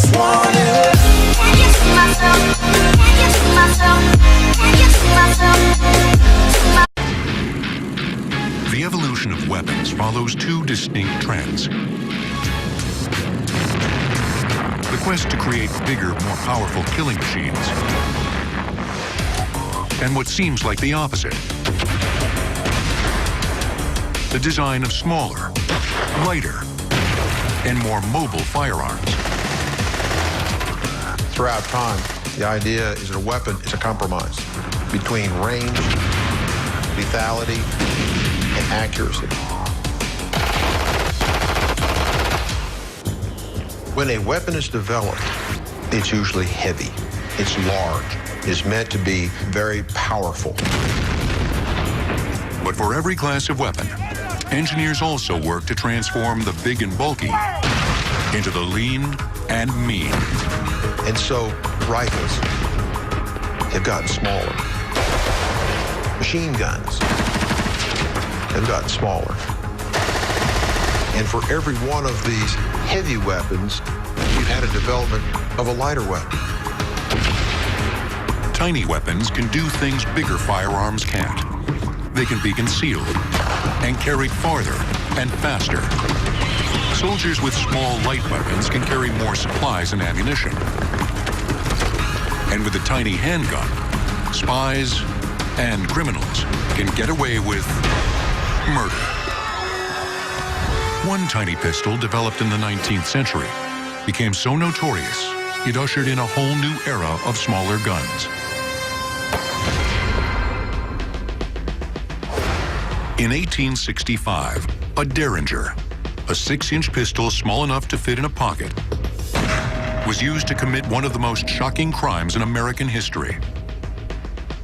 just want it. Can you see myself? Can you see myself? Can you see myself? The evolution of weapons follows two distinct trends. The quest to create bigger, more powerful killing machines, and what seems like the opposite. The design of smaller, lighter, and more mobile firearms. Throughout time, the idea is that a weapon is a compromise between range, lethality, and accuracy. When a weapon is developed, it's usually heavy, it's large, it's meant to be very powerful. But for every class of weapon, engineers also work to transform the big and bulky into the lean and mean. And so rifles have gotten smaller. Machine guns have gotten smaller. And for every one of these heavy weapons, we've had a development of a lighter weapon. Tiny weapons can do things bigger firearms can't. They can be concealed and carried farther and faster. Soldiers with small, light weapons can carry more supplies and ammunition. And with a tiny handgun, spies and criminals can get away with murder. One tiny pistol developed in the 19th century became so notorious, it ushered in a whole new era of smaller guns. In 1865, a Derringer, a 6-inch pistol small enough to fit in a pocket, was used to commit one of the most shocking crimes in American history.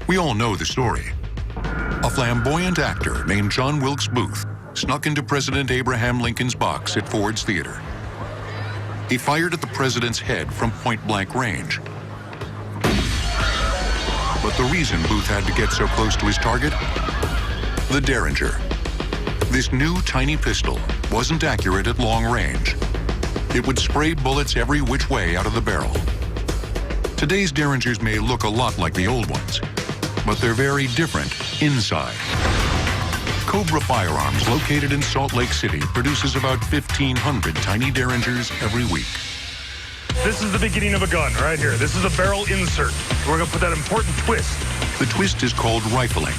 We all know the story. A flamboyant actor named John Wilkes Booth snuck into President Abraham Lincoln's box at Ford's Theater. He fired at the president's head from point-blank range. But the reason Booth had to get so close to his target? The Derringer. This new tiny pistol wasn't accurate at long range. It would spray bullets every which way out of the barrel. Today's Derringers may look a lot like the old ones, but they're very different inside. Cobra Firearms, located in Salt Lake City, produces about 1,500 tiny Derringers every week. This is the beginning of a gun right here. This is a barrel insert. We're going to put that important twist. The twist is called rifling,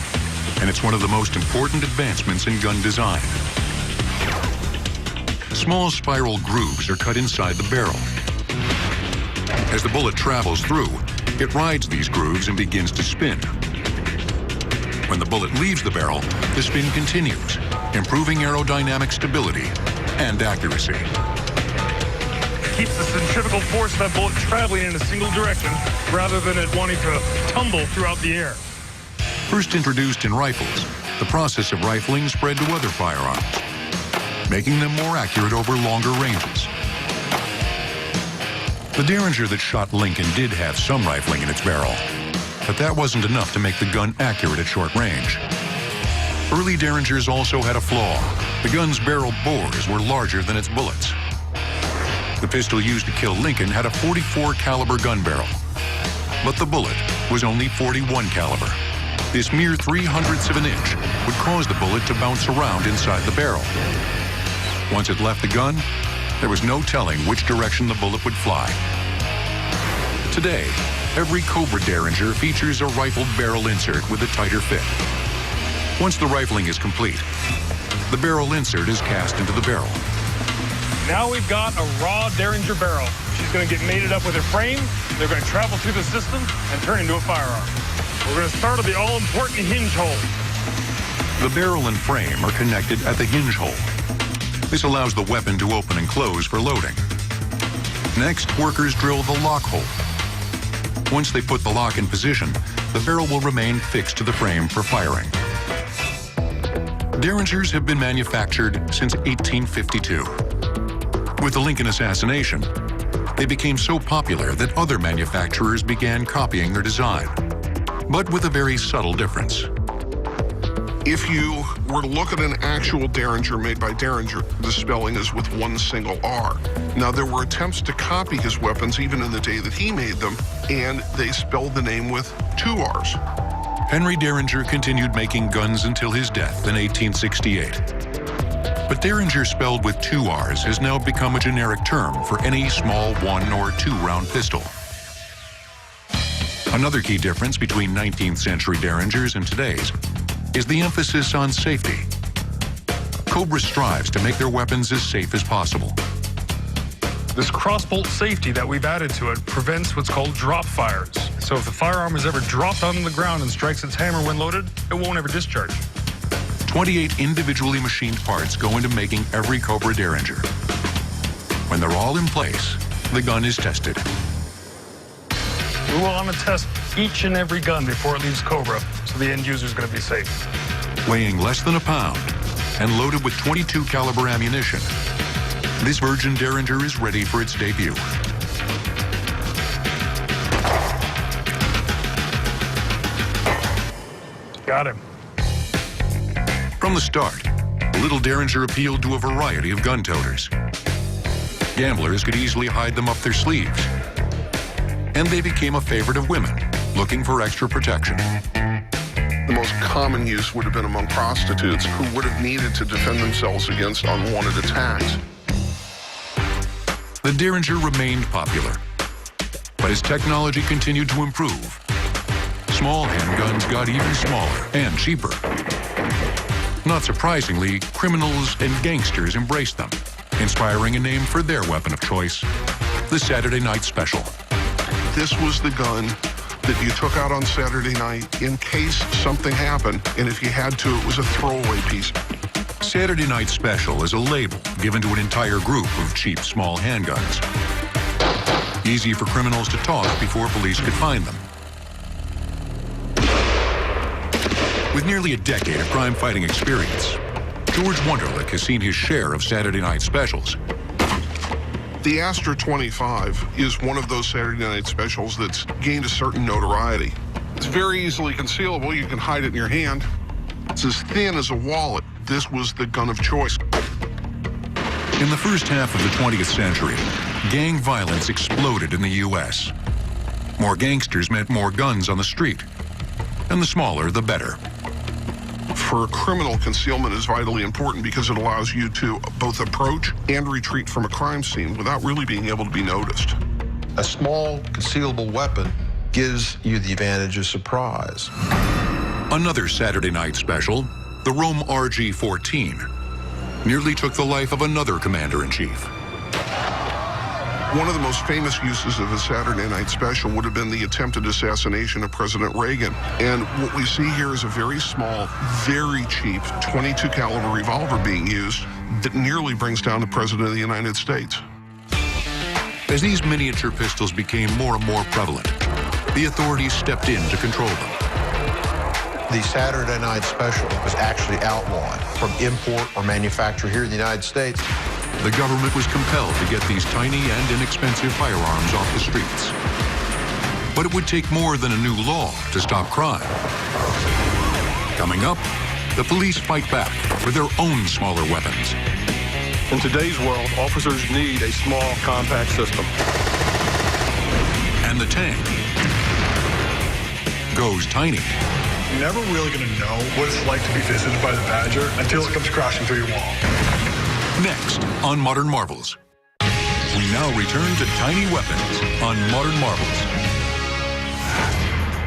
and it's one of the most important advancements in gun design. Small spiral grooves are cut inside the barrel. As the bullet travels through, it rides these grooves and begins to spin. When the bullet leaves the barrel, the spin continues, improving aerodynamic stability and accuracy. Keeps the centrifugal force of that bullet traveling in a single direction rather than it wanting to tumble throughout the air. First introduced in rifles, the process of rifling spread to other firearms, making them more accurate over longer ranges. The Derringer that shot Lincoln did have some rifling in its barrel, but that wasn't enough to make the gun accurate at short range. Early Derringers also had a flaw. The gun's barrel bores were larger than its bullets. The pistol used to kill Lincoln had a .44 caliber gun barrel, but the bullet was only .41 caliber. This mere 0.03 of an inch would cause the bullet to bounce around inside the barrel. Once it left the gun, there was no telling which direction the bullet would fly. Today, every Cobra Derringer features a rifled barrel insert with a tighter fit. Once the rifling is complete, the barrel insert is cast into the barrel. Now we've got a raw Derringer barrel. She's going to get mated up with her frame. They're going to travel through the system and turn into a firearm. We're going to start at the all-important hinge hole. The barrel and frame are connected at the hinge hole. This allows the weapon to open and close for loading. Next, workers drill the lock hole. Once they put the lock in position, the barrel will remain fixed to the frame for firing. Derringers have been manufactured since 1852. With the Lincoln assassination, they became so popular that other manufacturers began copying their design, but with a very subtle difference. If you were to look at an actual Derringer made by Derringer, the spelling is with one single R. Now, there were attempts to copy his weapons even in the day that he made them, and they spelled the name with two R's. Henry Derringer continued making guns until his death in 1868. But Derringer spelled with two R's has now become a generic term for any small 1- or 2-round pistol. Another key difference between 19th century Derringers and today's is the emphasis on safety. Cobra strives to make their weapons as safe as possible. This crossbolt safety that we've added to it prevents what's called drop fires. So if the firearm is ever dropped on the ground and strikes its hammer when loaded, it won't ever discharge. 28 individually machined parts go into making every Cobra Derringer. When they're all in place, the gun is tested. We will want to test each and every gun before it leaves Cobra, so the end user is going to be safe. Weighing less than a pound and loaded with .22 caliber ammunition, this Virgin Derringer is ready for its debut. Got him. From the start, the little Derringer appealed to a variety of gun toters. Gamblers could easily hide them up their sleeves, and they became a favorite of women looking for extra protection. The most common use would have been among prostitutes who would have needed to defend themselves against unwanted attacks. The Derringer remained popular, but as technology continued to improve, small handguns got even smaller and cheaper. Not surprisingly, criminals and gangsters embraced them, inspiring a name for their weapon of choice, the Saturday Night Special. This was the gun that you took out on Saturday night in case something happened, and if you had to, it was a throwaway piece. Saturday Night Special is a label given to an entire group of cheap small handguns. Easy for criminals to toss before police could find them. With nearly a decade of crime-fighting experience, George Wunderlich has seen his share of Saturday Night Specials. The Astra 25 is one of those Saturday Night Specials that's gained a certain notoriety. It's very easily concealable. You can hide it in your hand. It's as thin as a wallet. This was the gun of choice. In the first half of the 20th century, gang violence exploded in the U.S. More gangsters meant more guns on the street, and the smaller, the better. For criminal, concealment is vitally important because it allows you to both approach and retreat from a crime scene without really being able to be noticed. A small concealable weapon gives you the advantage of surprise. Another Saturday Night Special, the Rome RG-14, nearly took the life of another commander-in-chief. One of the most famous uses of a Saturday Night Special would have been the attempted assassination of President Reagan. And what we see here is a very small, very cheap .22 caliber revolver being used that nearly brings down the President of the United States. As these miniature pistols became more and more prevalent, the authorities stepped in to control them. The Saturday Night Special was actually outlawed from import or manufacture here in the United States. The government was compelled to get these tiny and inexpensive firearms off the streets. But it would take more than a new law to stop crime. Coming up, the police fight back with their own smaller weapons. In today's world, officers need a small, compact system. And the tank goes tiny. You're never really going to know what it's like to be visited by the Badger until it comes crashing through your wall. Next on Modern Marvels. We now return to tiny weapons on Modern Marvels.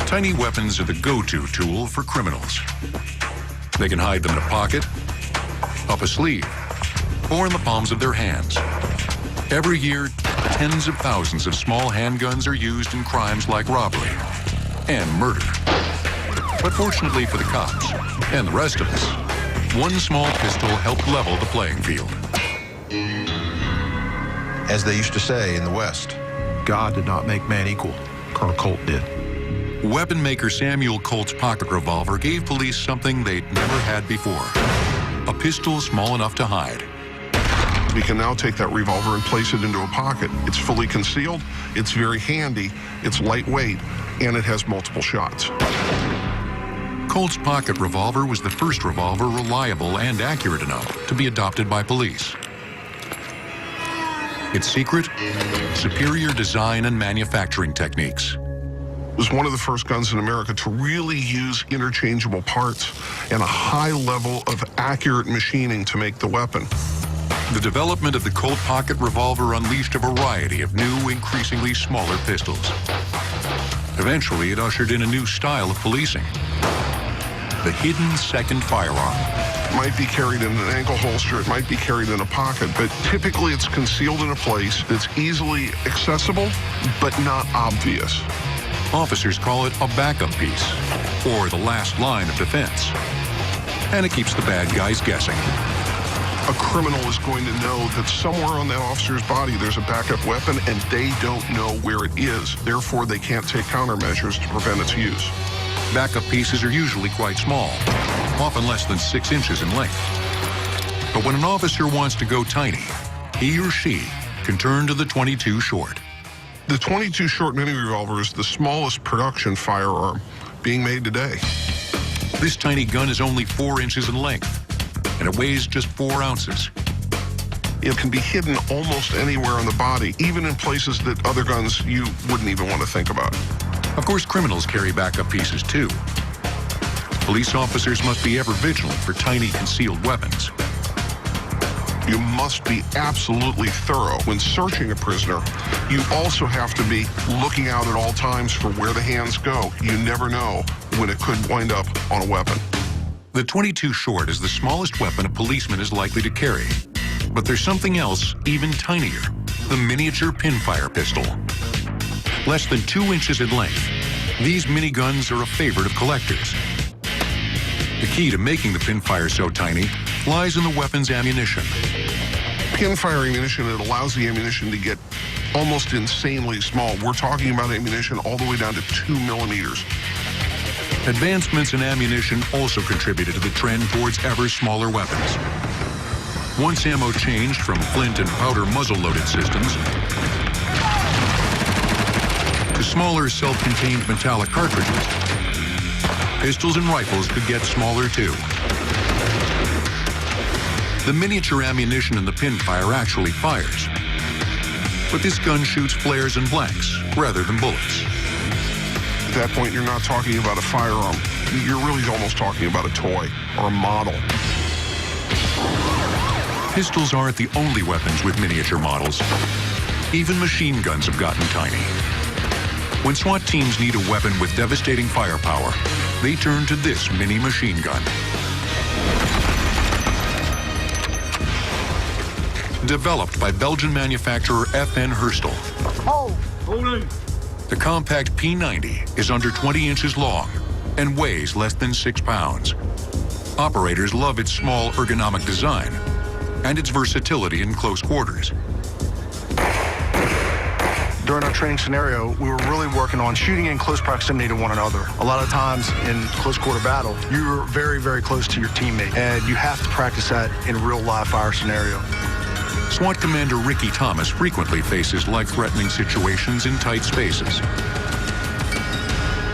Tiny weapons are the go-to tool for criminals. They can hide them in a pocket, up a sleeve, or in the palms of their hands. Every year, tens of thousands of small handguns are used in crimes like robbery and murder. But fortunately for the cops and the rest of us, one small pistol helped level the playing field. As they used to say in the West, God did not make man equal. Colonel Colt did. Weapon maker Samuel Colt's pocket revolver gave police something they'd never had before. A pistol small enough to hide. We can now take that revolver and place it into a pocket. It's fully concealed, it's very handy, it's lightweight, and it has multiple shots. Colt's pocket revolver was the first revolver reliable and accurate enough to be adopted by police. Its secret? Superior design and manufacturing techniques. It was one of the first guns in America to really use interchangeable parts and a high level of accurate machining to make the weapon. The development of the Colt pocket revolver unleashed a variety of new, increasingly smaller pistols. Eventually, it ushered in a new style of policing: the hidden second firearm. It might be carried in an ankle holster, it might be carried in a pocket, but typically it's concealed in a place that's easily accessible, but not obvious. Officers call it a backup piece, or the last line of defense. And it keeps the bad guys guessing. A criminal is going to know that somewhere on that officer's body there's a backup weapon and they don't know where it is. Therefore, they can't take countermeasures to prevent its use. Backup pieces are usually quite small, often less than 6 inches in length. But when an officer wants to go tiny, he or she can turn to the .22 short. The .22 short mini revolver is the smallest production firearm being made today. This tiny gun is only 4 inches in length, and it weighs just 4 ounces. It can be hidden almost anywhere on the body, even in places that other guns you wouldn't even want to think about. Of course, criminals carry backup pieces too. Police officers must be ever vigilant for tiny concealed weapons. You must be absolutely thorough. When searching a prisoner, you also have to be looking out at all times for where the hands go. You never know when it could wind up on a weapon. The .22 short is the smallest weapon a policeman is likely to carry. But there's something else even tinier: the miniature pinfire pistol. Less than 2 inches in length, these miniguns are a favorite of collectors. The key to making the pinfire so tiny lies in the weapon's ammunition. Pinfire ammunition, it allows the ammunition to get almost insanely small. We're talking about ammunition all the way down to 2 millimeters. Advancements in ammunition also contributed to the trend towards ever smaller weapons. Once ammo changed from flint and powder muzzle-loaded systems to smaller self-contained metallic cartridges, pistols and rifles could get smaller too. The miniature ammunition in the pinfire actually fires, but this gun shoots flares and blanks rather than bullets. At that point, you're not talking about a firearm. You're really almost talking about a toy or a model. Pistols aren't the only weapons with miniature models. Even machine guns have gotten tiny. When SWAT teams need a weapon with devastating firepower, they turn to this mini machine gun. Developed by Belgian manufacturer FN Herstal. Holding. The compact P90 is under 20 inches long and weighs less than 6 pounds. Operators love its small ergonomic design and its versatility in close quarters. During our training scenario, we were really working on shooting in close proximity to one another. A lot of times in close quarter battle, you're very, very close to your teammate, and you have to practice that in a real live fire scenario. SWAT Commander Ricky Thomas frequently faces life-threatening situations in tight spaces.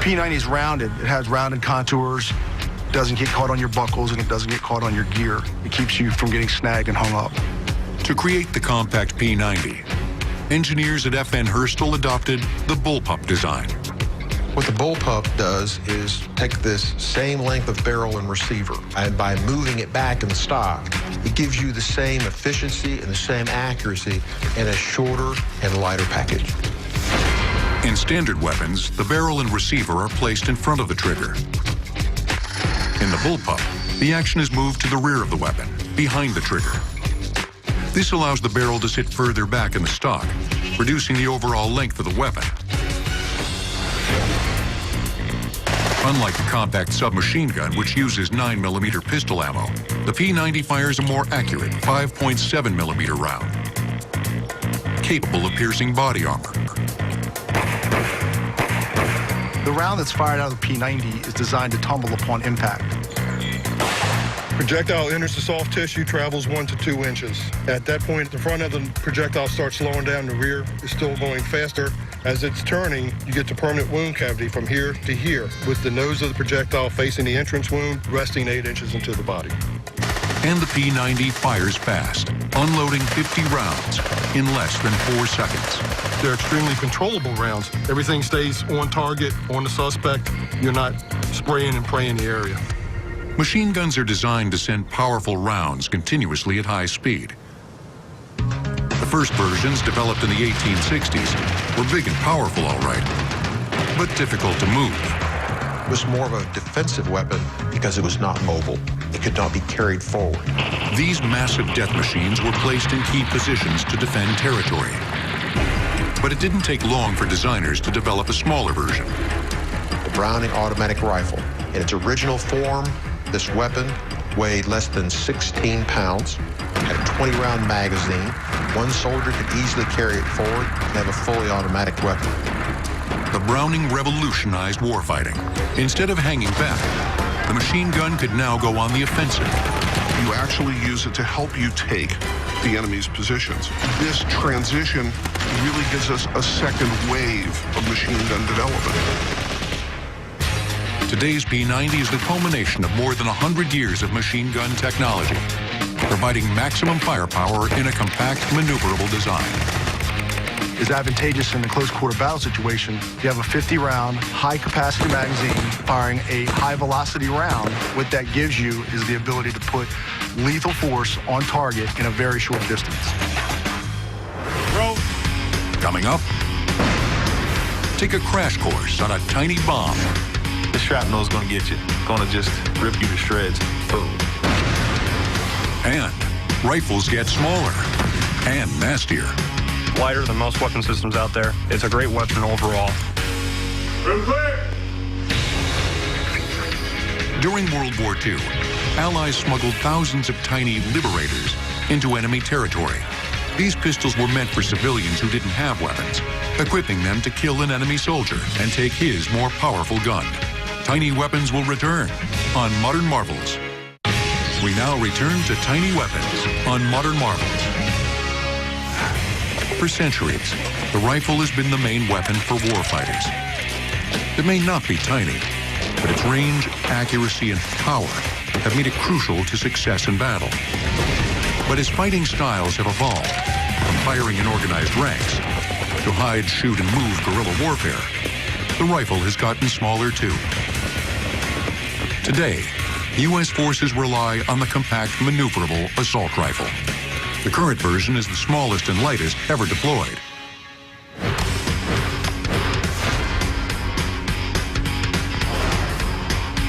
P90 is rounded. It has rounded contours. It doesn't get caught on your buckles, and it doesn't get caught on your gear. It keeps you from getting snagged and hung up. To create the compact P90, engineers at FN Herstal adopted the bullpup design. What the bullpup does is take this same length of barrel and receiver, and by moving it back in the stock, it gives you the same efficiency and the same accuracy in a shorter and lighter package. In standard weapons, the barrel and receiver are placed in front of the trigger. In the bullpup, the action is moved to the rear of the weapon, behind the trigger. This allows the barrel to sit further back in the stock, reducing the overall length of the weapon. Unlike the compact submachine gun, which uses 9mm pistol ammo, the P90 fires a more accurate 5.7mm round, capable of piercing body armor. The round that's fired out of the P90 is designed to tumble upon impact. Projectile enters the soft tissue, travels 1 to 2 inches. At that point, the front of the projectile starts slowing down, the rear is still going faster. As it's turning, you get the permanent wound cavity from here to here, with the nose of the projectile facing the entrance wound, resting 8 inches into the body. And the P-90 fires fast, unloading 50 rounds in less than 4 seconds. They're extremely controllable rounds. Everything stays on target, on the suspect. You're not spraying and praying the area. Machine guns are designed to send powerful rounds continuously at high speed. The first versions, developed in the 1860s, were big and powerful, all right, but difficult to move. It was more of a defensive weapon because it was not mobile. It could not be carried forward. These massive death machines were placed in key positions to defend territory. But it didn't take long for designers to develop a smaller version. The Browning automatic rifle. In its original form, this weapon weighed less than 16 pounds, had a 20-round magazine. One soldier could easily carry it forward and have a fully automatic weapon. The Browning revolutionized warfighting. Instead of hanging back, the machine gun could now go on the offensive. You actually use it to help you take the enemy's positions. This transition really gives us a second wave of machine gun development. Today's P-90 is the culmination of more than 100 years of machine gun technology, providing maximum firepower in a compact, maneuverable design. Is advantageous in the close quarter battle situation. You have a 50-round, high-capacity magazine firing a high-velocity round. What that gives you is the ability to put lethal force on target in a very short distance. Roll. Coming up, take a crash course on a tiny bomb. The shrapnel is going to get you. Going to just rip you to shreds. Boom. And rifles get smaller and nastier. Lighter than most weapon systems out there. It's a great weapon overall. During World War II, Allies smuggled thousands of tiny liberators into enemy territory. These pistols were meant for civilians who didn't have weapons, equipping them to kill an enemy soldier and take his more powerful gun. Tiny weapons will return on Modern Marvels. We now return to tiny weapons on Modern Marvels. For centuries, the rifle has been the main weapon for warfighters. It may not be tiny, but its range, accuracy, and power have made it crucial to success in battle. But as fighting styles have evolved, from firing in organized ranks to hide, shoot, and move guerrilla warfare, the rifle has gotten smaller too. Today, U.S. forces rely on the compact, maneuverable assault rifle. The current version is the smallest and lightest ever deployed.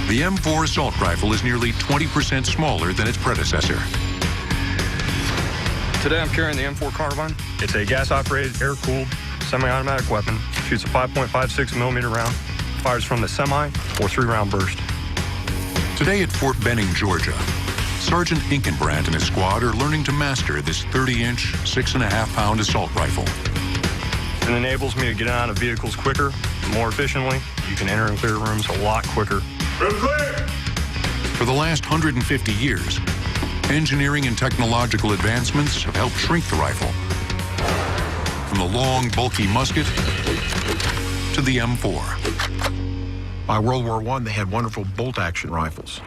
The M4 assault rifle is nearly 20% smaller than its predecessor. Today I'm carrying the M4 Carbine. It's a gas-operated, air-cooled, semi-automatic weapon. Shoots a 5.56 millimeter round. Fires from the semi or 3-round burst. Today at Fort Benning, Georgia, Sergeant Inkenbrandt and his squad are learning to master this 30-inch, 6.5-pound assault rifle. It enables me to get out of vehicles quicker, more efficiently. You can enter and clear rooms a lot quicker. For the last 150 years, engineering and technological advancements have helped shrink the rifle. From the long, bulky musket to the M4. By World War I, they had wonderful bolt-action rifles.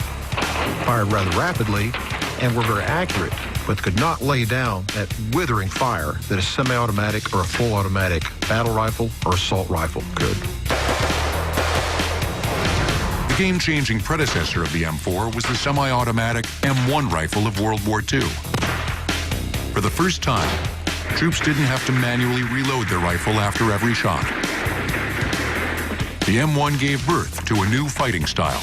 Fired rather rapidly and were very accurate, but could not lay down that withering fire that a semi-automatic or a full automatic battle rifle or assault rifle could. The game-changing predecessor of the M4 was the semi-automatic M1 rifle of World War II. For the first time, troops didn't have to manually reload their rifle after every shot. The M1 gave birth to a new fighting style: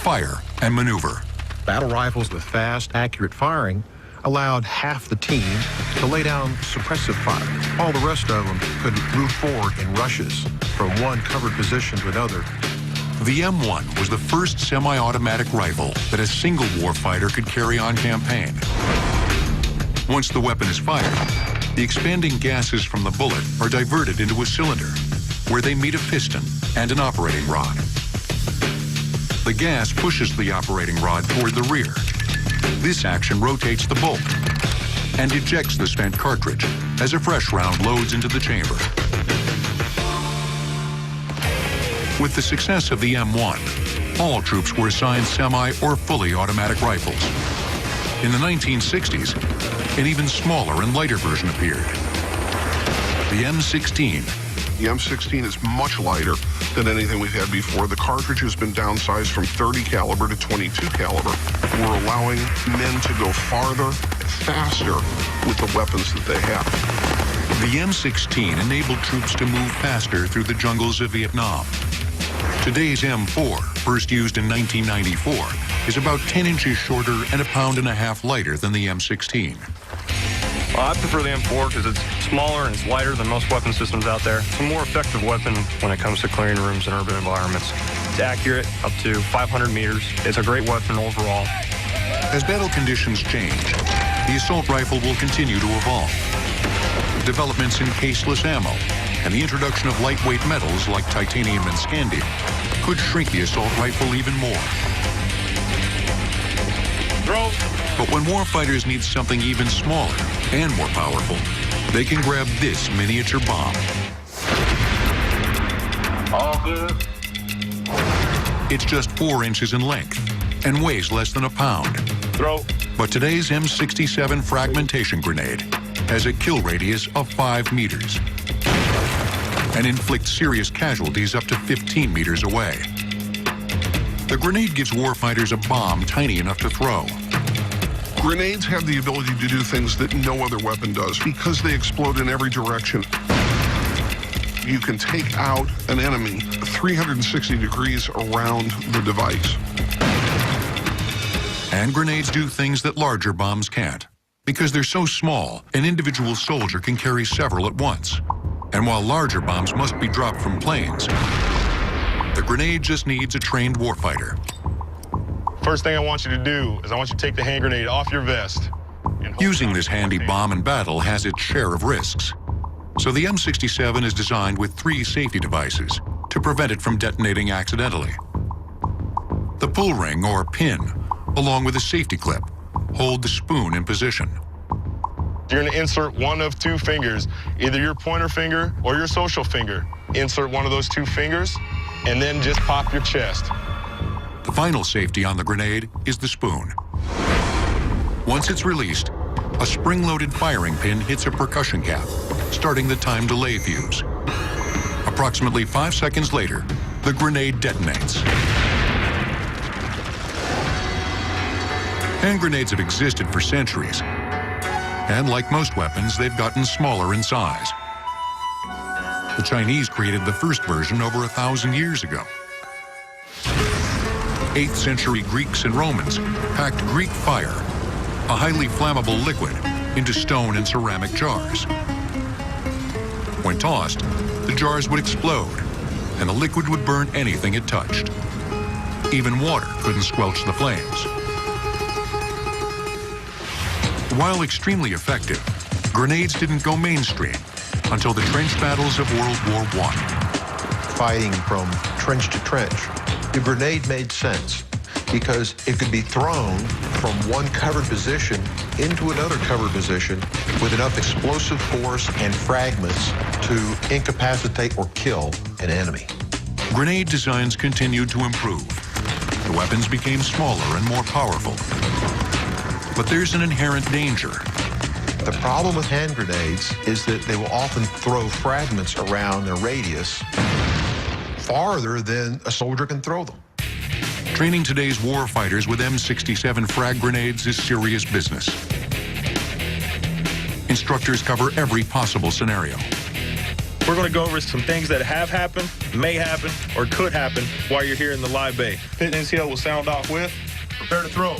fire and maneuver. Battle rifles with fast, accurate firing allowed half the team to lay down suppressive fire. All the rest of them could move forward in rushes from one covered position to another. The M1 was the first semi-automatic rifle that a single warfighter could carry on campaign. Once the weapon is fired, the expanding gases from the bullet are diverted into a cylinder, where they meet a piston and an operating rod. The gas pushes the operating rod toward the rear, This action rotates the bolt and ejects the spent cartridge as a fresh round loads into the chamber. With the success of the M1, all troops were assigned semi or fully automatic rifles. In the 1960s, an even smaller and lighter version appeared, the M16. The M16 is much lighter than anything we've had before. The cartridge has been downsized from 30 caliber to 22 caliber. We're allowing men to go farther, faster with the weapons that they have. The M16 enabled troops to move faster through the jungles of Vietnam. Today's M4, first used in 1994, is about 10 inches shorter and a pound and a half lighter than the M16. Well, I prefer the M4 because it's smaller and it's lighter than most weapon systems out there. It's a more effective weapon when it comes to clearing rooms in urban environments. It's accurate up to 500 meters. It's a great weapon overall. As battle conditions change, the assault rifle will continue to evolve. Developments in caseless ammo and the introduction of lightweight metals like titanium and scandium could shrink the assault rifle even more. Throw. But when warfighters need something even smaller and more powerful, they can grab this miniature bomb. All good. It's just 4 inches in length and weighs less than a pound. Throw. But today's M67 fragmentation grenade has a kill radius of 5 meters and inflicts serious casualties up to 15 meters away. The grenade gives warfighters a bomb tiny enough to throw. Grenades have the ability to do things that no other weapon does because they explode in every direction. You can take out an enemy 360 degrees around the device. And grenades do things that larger bombs can't. Because they're so small, an individual soldier can carry several at once. And while larger bombs must be dropped from planes, the grenade just needs a trained warfighter. First thing I want you to do is I want you to take the hand grenade off your vest. Using this handy bomb in battle has its share of risks. So the M67 is designed with 3 safety devices to prevent it from detonating accidentally. The pull ring or pin, along with a safety clip, hold the spoon in position. You're going to insert one of 2 fingers, either your pointer finger or your social finger. Insert one of those 2 fingers, and then just pop your chest. The final safety on the grenade is the spoon. Once it's released, a spring-loaded firing pin hits a percussion cap, starting the time delay fuse. Approximately 5 seconds later, the grenade detonates. Hand grenades have existed for centuries, and like most weapons, they've gotten smaller in size. The Chinese created the first version over 1,000 years ago. 8th century Greeks and Romans packed Greek fire, a highly flammable liquid, into stone and ceramic jars. When tossed, the jars would explode, and the liquid would burn anything it touched. Even water couldn't squelch the flames. While extremely effective, grenades didn't go mainstream until the trench battles of World War I. Fighting from trench to trench, the grenade made sense because it could be thrown from one covered position into another covered position with enough explosive force and fragments to incapacitate or kill an enemy. Grenade designs continued to improve. The weapons became smaller and more powerful. But there's an inherent danger. The problem with hand grenades is that they will often throw fragments around their radius farther than a soldier can throw them. Training today's war fighters with M67 frag grenades is serious business. Instructors cover every possible scenario. We're going to go over some things that have happened, may happen, or could happen while you're here in the live bay. Pit NCL will sound off with, prepare to throw.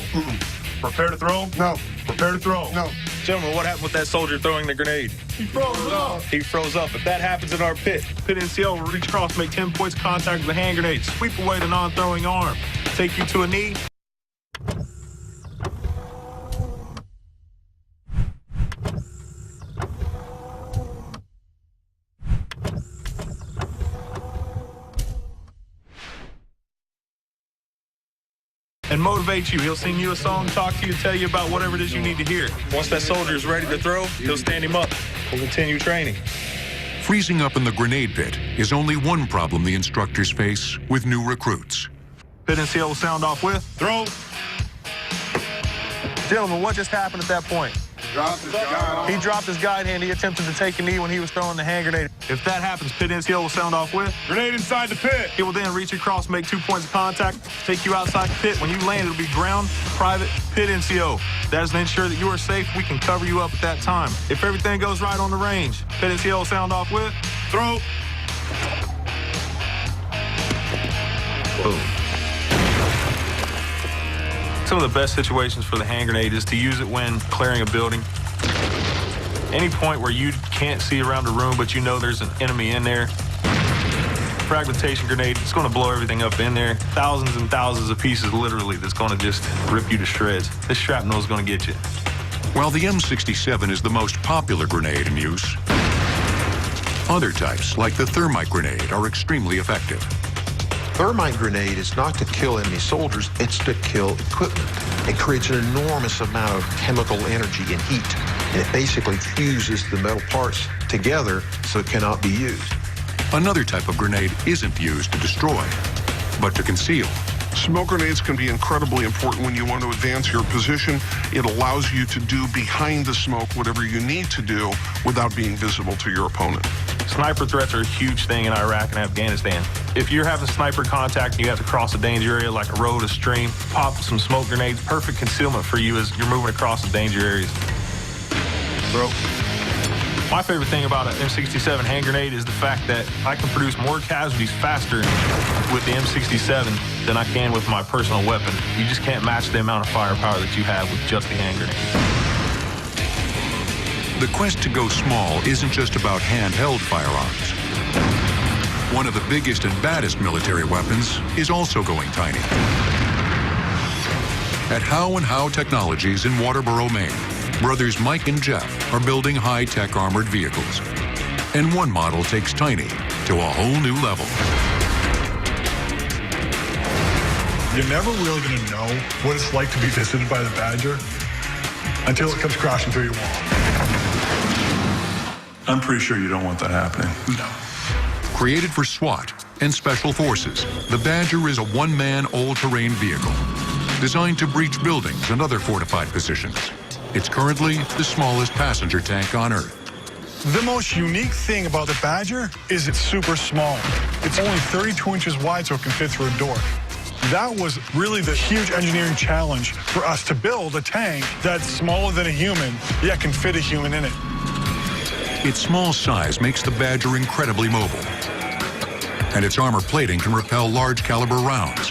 Prepare to throw. No. Prepare to throw. No. Gentlemen, what happened with that soldier throwing the grenade? He froze up. He froze up. If that happens in our pit, Pit NCL will reach across, make 10 points of contact with the hand grenade, sweep away the non-throwing arm, take you to a knee. and motivate you. He'll sing you a song, talk to you, tell you about whatever it is you need to hear. Once that soldier is ready to throw, he'll stand him up. We'll continue training. Freezing up in the grenade pit is only one problem the instructors face with new recruits. Pit NCO will sound off with throw. Gentlemen, what just happened at that point? He dropped his guide hand. He attempted to take a knee when he was throwing the hand grenade. If that happens, Pit NCO will sound off with Grenade inside the pit. He will then reach across, make 2 points of contact, take you outside the pit. When you land, it'll be ground, private, Pit NCO. That is to ensure that you are safe. We can cover you up at that time. If everything goes right on the range, Pit NCO will sound off with throw. Boom. Some of the best situations for the hand grenade is to use it when clearing a building. Any point where you can't see around a room, but you know there's an enemy in there. Fragmentation grenade, it's going to blow everything up in there. Thousands and thousands of pieces, literally, that's going to just rip you to shreds. This shrapnel is going to get you. While the M67 is the most popular grenade in use, other types, like the thermite grenade, are extremely effective. Thermite grenade is not to kill enemy soldiers, it's to kill equipment. It creates an enormous amount of chemical energy and heat, and it basically fuses the metal parts together so it cannot be used. Another type of grenade isn't used to destroy, but to conceal. Smoke grenades can be incredibly important when you want to advance your position. It allows you to do behind the smoke whatever you need to do without being visible to your opponent. Sniper threats are a huge thing in Iraq and Afghanistan. If you're having sniper contact and you have to cross a danger area like a road, a stream, pop some smoke grenades. Perfect concealment for you as you're moving across the danger areas. Bro. My favorite thing about an M67 hand grenade is the fact that I can produce more casualties faster with the M67 than I can with my personal weapon. You just can't match the amount of firepower that you have with just the hand grenade. The quest to go small isn't just about handheld firearms. One of the biggest and baddest military weapons is also going tiny. At Howe & Howe Technologies in Waterboro, Maine, brothers Mike and Jeff are building high-tech armored vehicles. And one model takes tiny to a whole new level. You're never really going to know what it's like to be visited by the Badger until it comes crashing through your wall. I'm pretty sure you don't want that happening. No. Created for SWAT and Special Forces, the Badger is a one-man all-terrain vehicle designed to breach buildings and other fortified positions. It's currently the smallest passenger tank on Earth. The most unique thing about the Badger is it's super small. It's only 32 inches wide, so it can fit through a door. That was really the huge engineering challenge for us to build a tank that's smaller than a human, yet can fit a human in it. Its small size makes the Badger incredibly mobile, and its armor plating can repel large caliber rounds.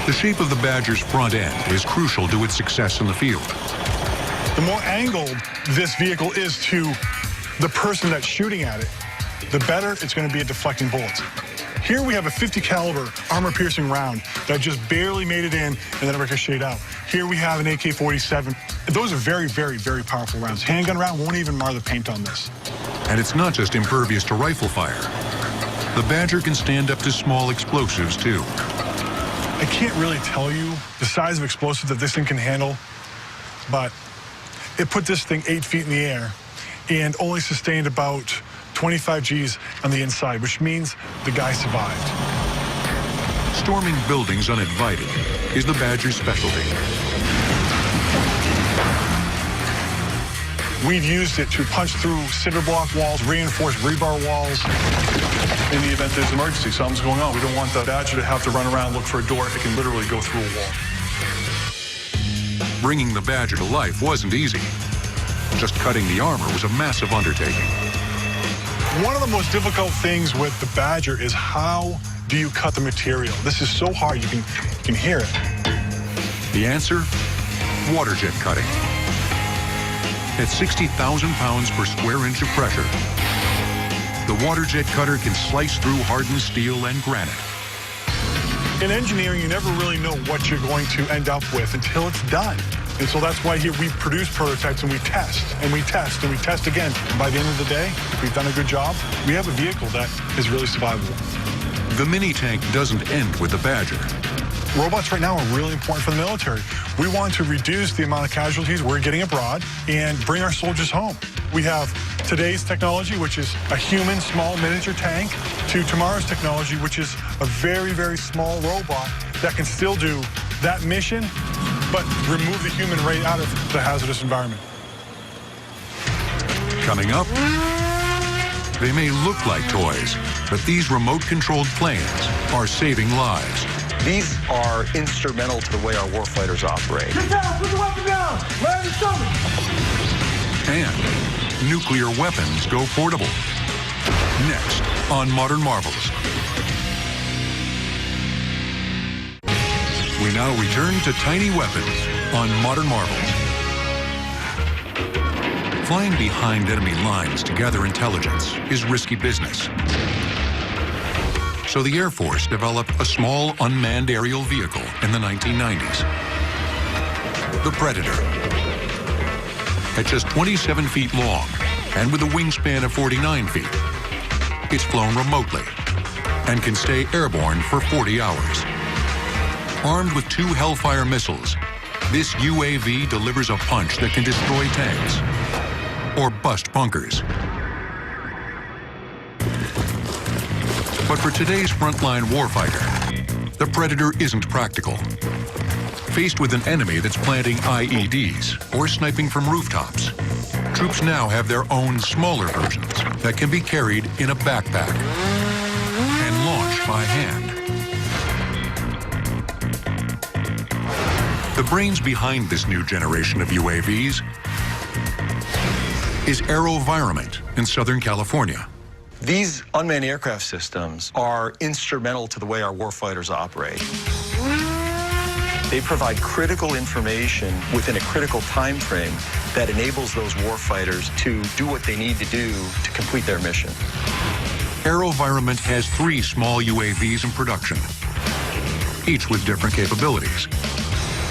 The shape of the Badger's front end is crucial to its success in the field. The more angled this vehicle is to the person that's shooting at it, the better it's going to be at deflecting bullets. Here we have a 50 caliber armor-piercing round that just barely made it in and then it ricocheted out. Here we have an AK-47. Those are very, very, very powerful rounds. Handgun round won't even mar the paint on this. And it's not just impervious to rifle fire. The Badger can stand up to small explosives, too. I can't really tell you the size of explosive that this thing can handle, but it put this thing 8 feet in the air and only sustained about 25 Gs on the inside, which means the guy survived. Storming buildings uninvited is the Badger's specialty. We've used it to punch through cinder block walls, reinforced rebar walls. In the event there's an emergency, something's going on, we don't want the Badger to have to run around and look for a door. It can literally go through a wall. Bringing the Badger to life wasn't easy. Just cutting the armor was a massive undertaking. One of the most difficult things with the Badger is how do you cut the material? This is so hard, you can hear it. The answer? Water jet cutting. At 60,000 pounds per square inch of pressure, the water jet cutter can slice through hardened steel and granite. In engineering, you never really know what you're going to end up with until it's done. And so that's why here we produce prototypes and we test and we test and we test again. And by the end of the day, if we've done a good job, we have a vehicle that is really survivable. The mini tank doesn't end with the Badger. Robots right now are really important for the military. We want to reduce the amount of casualties we're getting abroad and bring our soldiers home. We have today's technology, which is a human small miniature tank, to tomorrow's technology, which is a very, very small robot that can still do that mission, but remove the human right out of the hazardous environment. Coming up, they may look like toys, but these remote-controlled planes are saving lives. These are instrumental to the way our warfighters operate. Get down! Put the weapon down! Land your stomach! And nuclear weapons go portable. Next on Modern Marvels. We now return to tiny weapons on Modern Marvels. Flying behind enemy lines to gather intelligence is risky business. So the Air Force developed a small unmanned aerial vehicle in the 1990s. The Predator. At just 27 feet long and with a wingspan of 49 feet, it's flown remotely and can stay airborne for 40 hours. Armed with 2 Hellfire missiles, this UAV delivers a punch that can destroy tanks or bust bunkers. But for today's frontline warfighter, the Predator isn't practical. Faced with an enemy that's planting IEDs or sniping from rooftops, troops now have their own smaller versions that can be carried in a backpack and launched by hand. The brains behind this new generation of UAVs is AeroVironment in Southern California. These unmanned aircraft systems are instrumental to the way our warfighters operate. They provide critical information within a critical time frame that enables those warfighters to do what they need to do to complete their mission. AeroVironment has 3 small UAVs in production, each with different capabilities.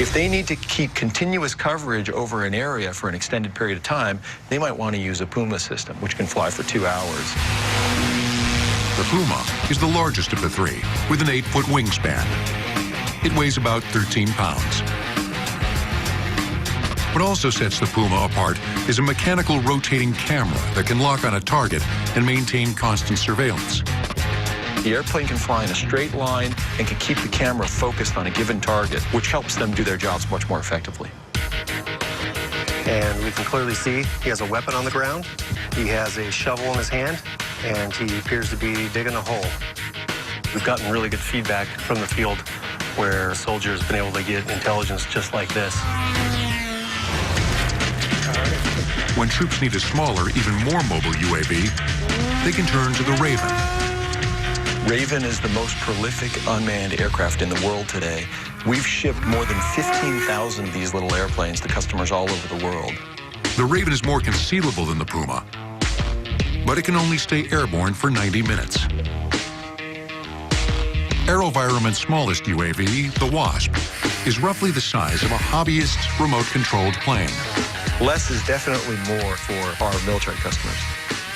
If they need to keep continuous coverage over an area for an extended period of time, they might want to use a Puma system, which can fly for 2 hours. The Puma is the largest of the 3, with an 8-foot wingspan. It weighs about 13 pounds. What also sets the Puma apart is a mechanical rotating camera that can lock on a target and maintain constant surveillance. The airplane can fly in a straight line and can keep the camera focused on a given target, which helps them do their jobs much more effectively. And we can clearly see he has a weapon on the ground. He has a shovel in his hand, and he appears to be digging a hole. We've gotten really good feedback from the field where soldiers have been able to get intelligence just like this. When troops need a smaller, even more mobile UAV, they can turn to the Raven. Raven is the most prolific unmanned aircraft in the world today. We've shipped more than 15,000 of these little airplanes to customers all over the world. The Raven is more concealable than the Puma, but it can only stay airborne for 90 minutes. AeroVironment's smallest UAV, the Wasp, is roughly the size of a hobbyist's remote-controlled plane. Less is definitely more for our military customers.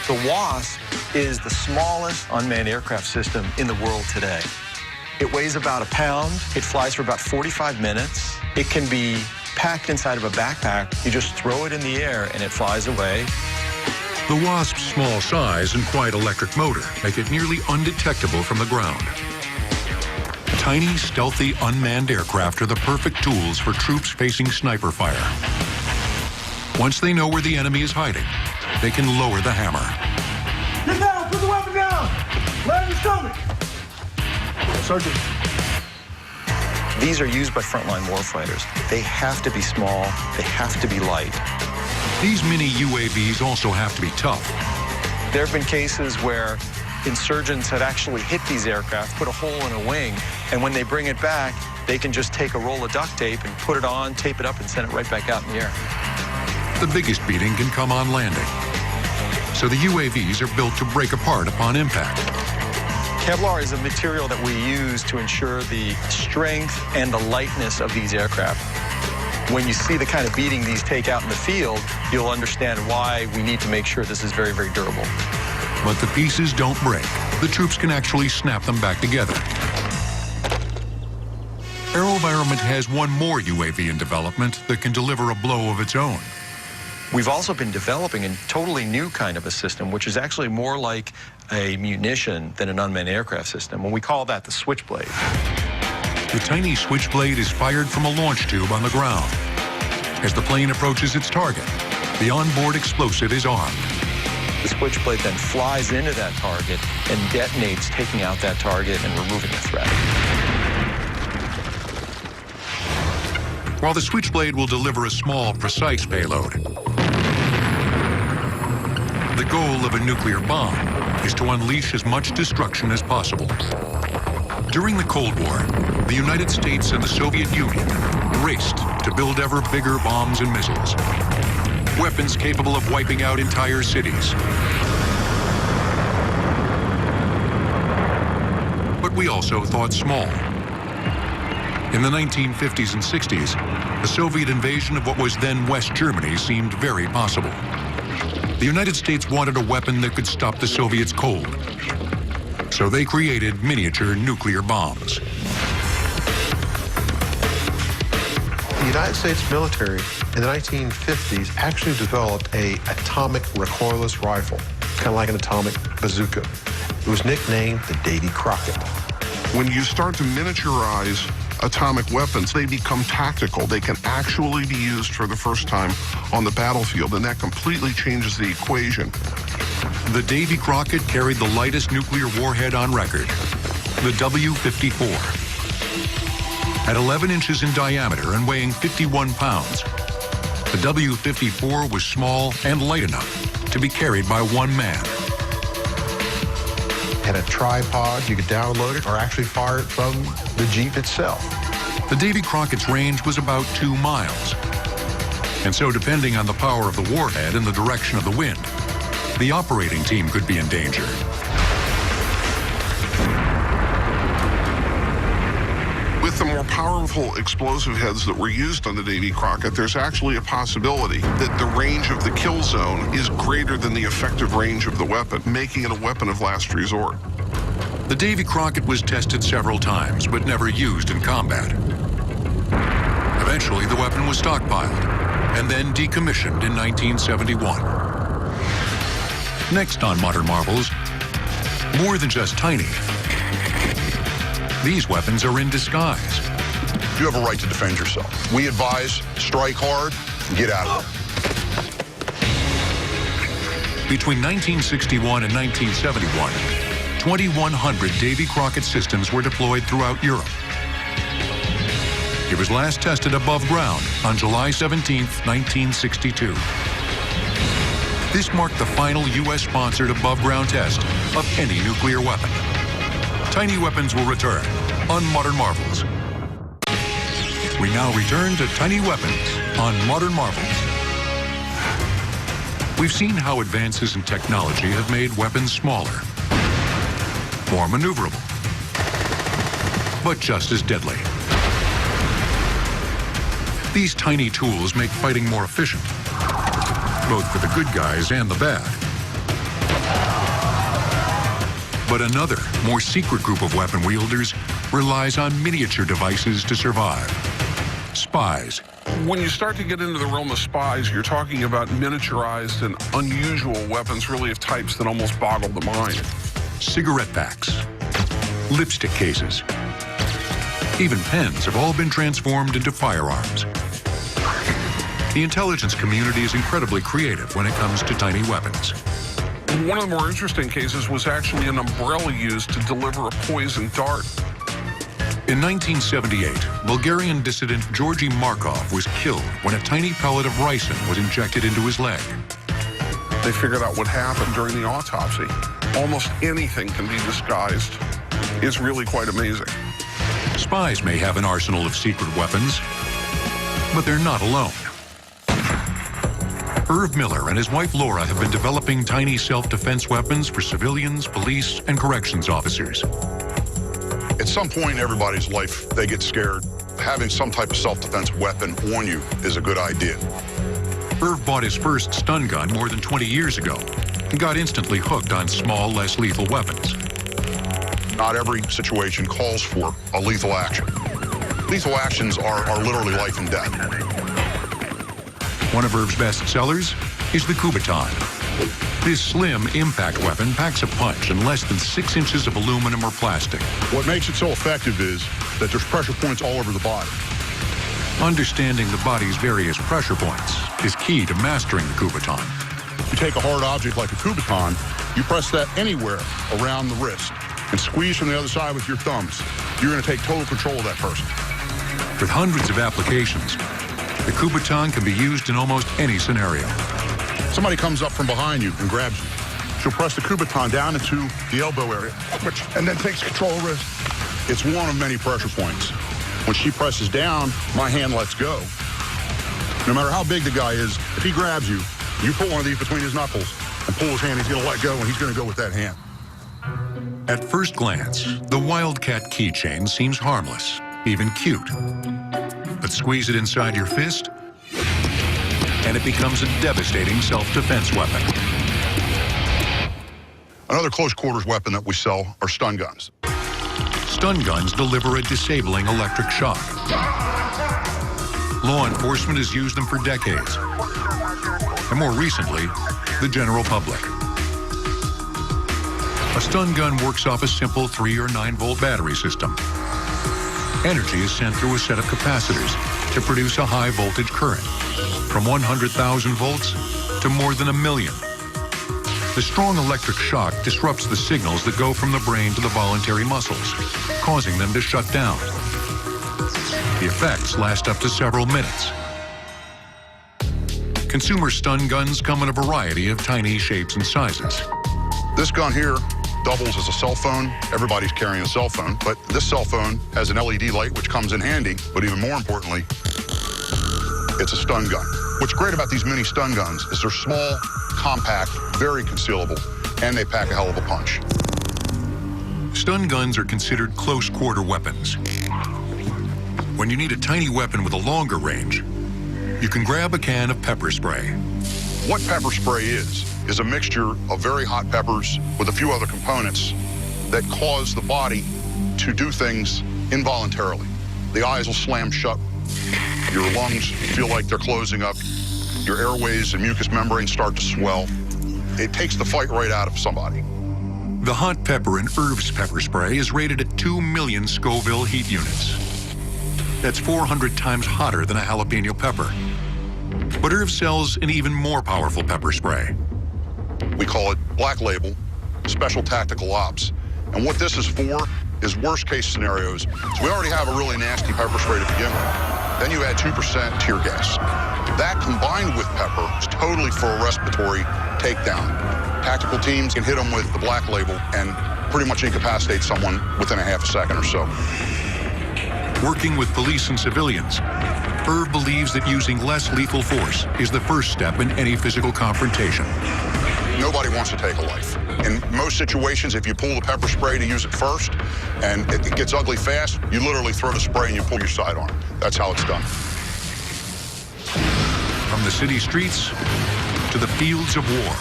The Wasp is the smallest unmanned aircraft system in the world today. It weighs about 1 pound. It flies for about 45 minutes. It can be packed inside of a backpack. You just throw it in the air and it flies away. The Wasp's small size and quiet electric motor make it nearly undetectable from the ground. Tiny, stealthy, unmanned aircraft are the perfect tools for troops facing sniper fire. Once they know where the enemy is hiding, they can lower the hammer. Get down! Put the weapon down! Land your stomach! Sergeant. These are used by frontline warfighters. They have to be small. They have to be light. These mini UAVs also have to be tough. There have been cases where insurgents had actually hit these aircraft, put a hole in a wing, and when they bring it back, they can just take a roll of duct tape and put it on, tape it up, and send it right back out in the air. The biggest beating can come on landing. So the UAVs are built to break apart upon impact. Kevlar is a material that we use to ensure the strength and the lightness of these aircraft. When you see the kind of beating these take out in the field, you'll understand why we need to make sure this is very, very durable. But the pieces don't break. The troops can actually snap them back together. government has one more UAV in development that can deliver a blow of its own. We've also been developing a totally new kind of a system, which is actually more like a munition than an unmanned aircraft system, and we call that the Switchblade. The tiny Switchblade is fired from a launch tube on the ground. As the plane approaches its target, the onboard explosive is armed. The Switchblade then flies into that target and detonates, taking out that target and removing the threat. While the Switchblade will deliver a small, precise payload, the goal of a nuclear bomb is to unleash as much destruction as possible. During the Cold War, the United States and the Soviet Union raced to build ever bigger bombs and missiles, weapons capable of wiping out entire cities. But we also thought small. In the 1950s and 60s, the Soviet invasion of what was then West Germany seemed very possible. The United States wanted a weapon that could stop the Soviets cold. So they created miniature nuclear bombs. The United States military in the 1950s actually developed an atomic recoilless rifle, kind of like an atomic bazooka. It was nicknamed the Davy Crockett. When you start to miniaturize atomic weapons, they become tactical. They can actually be used for the first time on the battlefield, and that completely changes the equation. The Davy Crockett carried the lightest nuclear warhead on record, the W-54. At 11 inches in diameter and weighing 51 pounds, the W-54 was small and light enough to be carried by one man. Had a tripod, you could download it or actually fire it from the Jeep itself. The Davy Crockett's range was about 2 miles. And so, depending on the power of the warhead and the direction of the wind, the operating team could be in danger. With the more powerful explosive heads that were used on the Davy Crockett, there's actually a possibility that the range of the kill zone is greater than the effective range of the weapon, making it a weapon of last resort. The Davy Crockett was tested several times, but never used in combat. Eventually, the weapon was stockpiled and then decommissioned in 1971. Next on Modern Marvels, more than just tiny. These weapons are in disguise. You have a right to defend yourself. We advise strike hard and get out of there. Between 1961 and 1971, 2,100 Davy Crockett systems were deployed throughout Europe. It was last tested above ground on July 17, 1962. This marked the final U.S.-sponsored above-ground test of any nuclear weapon. Tiny weapons will return on Modern Marvels. We now return to tiny weapons on Modern Marvels. We've seen how advances in technology have made weapons smaller, more maneuverable, but just as deadly. These tiny tools make fighting more efficient, both for the good guys and the bad. But another, more secret group of weapon wielders relies on miniature devices to survive. Spies. When you start to get into the realm of spies, you're talking about miniaturized and unusual weapons, really of types that almost boggle the mind. Cigarette packs, lipstick cases, even pens have all been transformed into firearms. The intelligence community is incredibly creative when it comes to tiny weapons. One of the more interesting cases was actually an umbrella used to deliver a poison dart. In 1978, Bulgarian dissident Georgy Markov was killed when a tiny pellet of ricin was injected into his leg. They figured out what happened during the autopsy. Almost anything can be disguised. It's really quite amazing. Spies may have an arsenal of secret weapons, but they're not alone. Irv Miller and his wife Laura have been developing tiny self-defense weapons for civilians, police, and corrections officers. At some point in everybody's life, they get scared. Having some type of self-defense weapon on you is a good idea. Irv bought his first stun gun more than 20 years ago and got instantly hooked on small, less lethal weapons. Not every situation calls for a lethal action. Lethal actions are literally life and death. One of Irv's best sellers is the Kubaton. This slim impact weapon packs a punch in less than 6 inches of aluminum or plastic. What makes it so effective is that there's pressure points all over the body. Understanding the body's various pressure points is key to mastering the Kubaton. You take a hard object like a Kubaton, you press that anywhere around the wrist and squeeze from the other side with your thumbs. You're going to take total control of that person. With hundreds of applications, the Kubaton can be used in almost any scenario. Somebody comes up from behind you and grabs you. She'll press the Kubaton down into the elbow area, and then takes control of the wrist. It's one of many pressure points. When she presses down, my hand lets go. No matter how big the guy is, if he grabs you, you put one of these between his knuckles and pull his hand, he's going to let go, and he's going to go with that hand. At first glance, the Wildcat keychain seems harmless, even cute. But squeeze it inside your fist, and it becomes a devastating self-defense weapon. Another close-quarters weapon that we sell are stun guns. Stun guns deliver a disabling electric shock. Law enforcement has used them for decades, and more recently, the general public. A stun gun works off a simple 3 or 9 volt battery system. Energy is sent through a set of capacitors to produce a high voltage current, from 100,000 volts to more than 1 million. The strong electric shock disrupts the signals that go from the brain to the voluntary muscles, causing them to shut down. The effects last up to several minutes. Consumer stun guns come in a variety of tiny shapes and sizes. This gun here doubles as a cell phone. Everybody's carrying a cell phone, but this cell phone has an LED light which comes in handy, but even more importantly, it's a stun gun. What's great about these mini stun guns is they're small, compact, very concealable, and they pack a hell of a punch. Stun guns are considered close-quarter weapons. When you need a tiny weapon with a longer range, you can grab a can of pepper spray. What pepper spray is a mixture of very hot peppers with a few other components that cause the body to do things involuntarily. The eyes will slam shut. Your lungs feel like they're closing up. Your airways and mucous membranes start to swell. It takes the fight right out of somebody. The hot pepper in Irv's pepper spray is rated at 2 million Scoville heat units. That's 400 times hotter than a jalapeno pepper. But Irv sells an even more powerful pepper spray. We call it Black Label, Special Tactical Ops. And what this is for is worst case scenarios. So we already have a really nasty pepper spray to begin with. Then you add 2% tear gas. That combined with pepper is totally for a respiratory takedown. Tactical teams can hit them with the Black Label and pretty much incapacitate someone within a half a second or so. Working with police and civilians, Irv believes that using less lethal force is the first step in any physical confrontation. Nobody wants to take a life. In most situations, if you pull the pepper spray to use it first and it gets ugly fast, you literally throw the spray and you pull your sidearm. That's how it's done. From the city streets to the fields of war,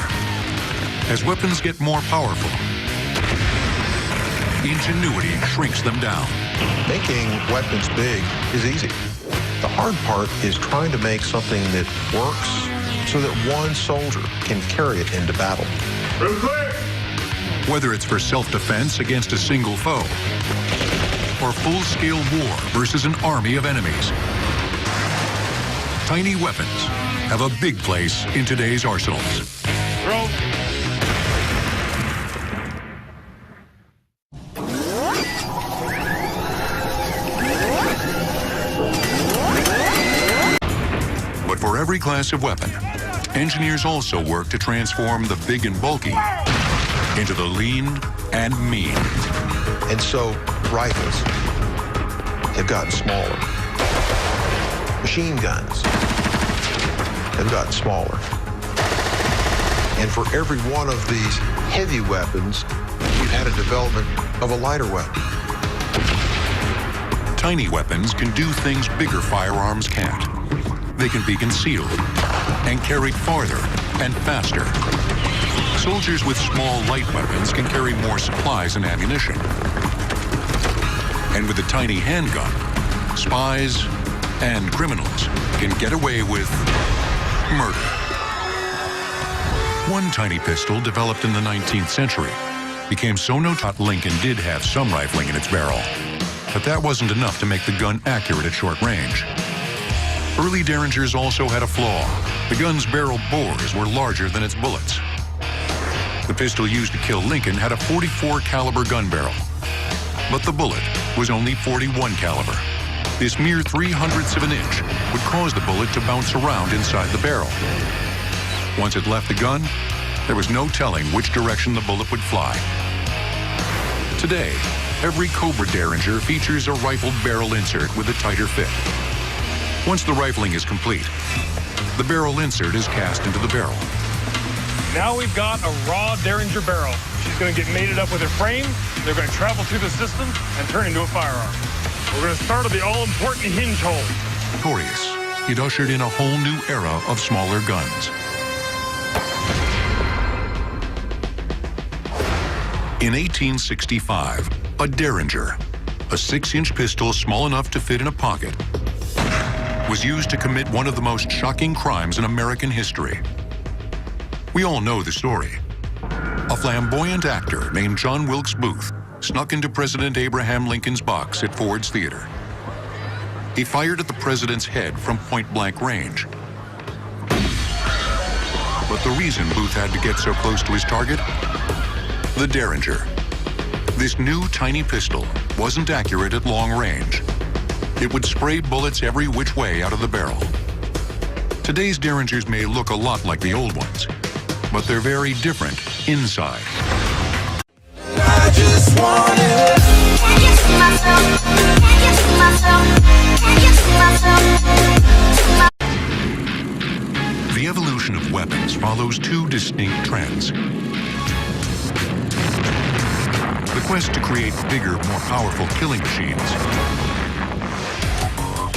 as weapons get more powerful, ingenuity shrinks them down. Making weapons big is easy. The hard part is trying to make something that works so that one soldier can carry it into battle. Whether it's for self-defense against a single foe or full-scale war versus an army of enemies, tiny weapons have a big place in today's arsenals. Throw. But for every class of weapon, engineers also work to transform the big and bulky into the lean and mean. And so rifles have gotten smaller. Machine guns have gotten smaller. And for every one of these heavy weapons, we've had a development of a lighter weapon. Tiny weapons can do things bigger firearms can't. They can be concealed and carried farther and faster. Soldiers with small, light weapons can carry more supplies and ammunition. And with a tiny handgun, spies, and criminals can get away with murder. One tiny pistol developed in the 19th century became so notorious. Lincoln did have some rifling in its barrel, but that wasn't enough to make the gun accurate at short range. Early Derringers also had a flaw. The gun's barrel bores were larger than its bullets. The pistol used to kill Lincoln had a .44 caliber gun barrel, but the bullet was only .41 caliber. This mere 0.03 of an inch would cause the bullet to bounce around inside the barrel. Once it left the gun, there was no telling which direction the bullet would fly. Today, every Cobra Derringer features a rifled barrel insert with a tighter fit. Once the rifling is complete, the barrel insert is cast into the barrel. Now we've got a raw Derringer barrel. She's going to get mated up with her frame. They're going to travel through the system and turn into a firearm. We're going to start at the all-important hinge hole. Victorious, it ushered in a whole new era of smaller guns. In 1865, a Derringer, a 6-inch pistol small enough to fit in a pocket, was used to commit one of the most shocking crimes in American history. We all know the story. A flamboyant actor named John Wilkes Booth snuck into President Abraham Lincoln's box at Ford's Theater. He fired at the president's head from point-blank range. But the reason Booth had to get so close to his target? The Derringer. This new tiny pistol wasn't accurate at long range. It would spray bullets every which way out of the barrel. Today's Derringers may look a lot like the old ones, but they're very different inside. I just want it. Can you see myself? Can you see myself? Can you see myself? The evolution of weapons follows two distinct trends. The quest to create bigger, more powerful killing machines,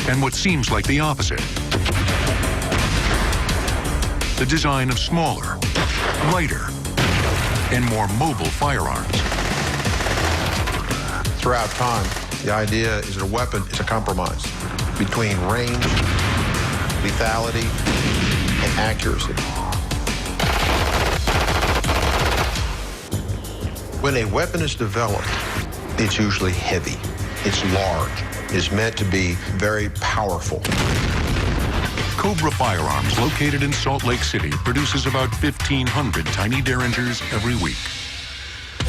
and what seems like the opposite. The design of smaller, lighter, and more mobile firearms. Throughout time, the idea is that a weapon is a compromise between range, lethality, and accuracy. When a weapon is developed, it's usually heavy, it's large, it's meant to be very powerful. Cobra Firearms, located in Salt Lake City, produces about 1,500 tiny Derringers every week.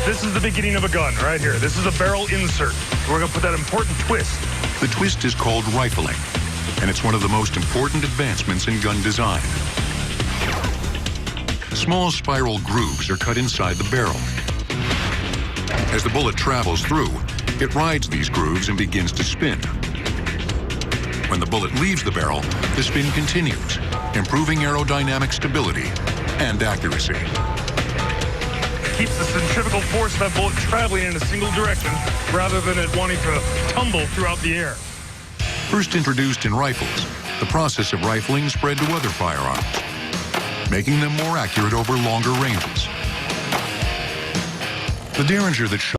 This is the beginning of a gun right here. This is a barrel insert. We're going to put that important twist. The twist is called rifling, and it's one of the most important advancements in gun design. Small spiral grooves are cut inside the barrel. As the bullet travels through, it rides these grooves and begins to spin. When the bullet leaves the barrel, the spin continues, improving aerodynamic stability and accuracy. Keeps the centrifugal force of that bullet traveling in a single direction rather than it wanting to tumble throughout the air. First introduced in rifles, the process of rifling spread to other firearms, making them more accurate over longer ranges. The Derringer that shot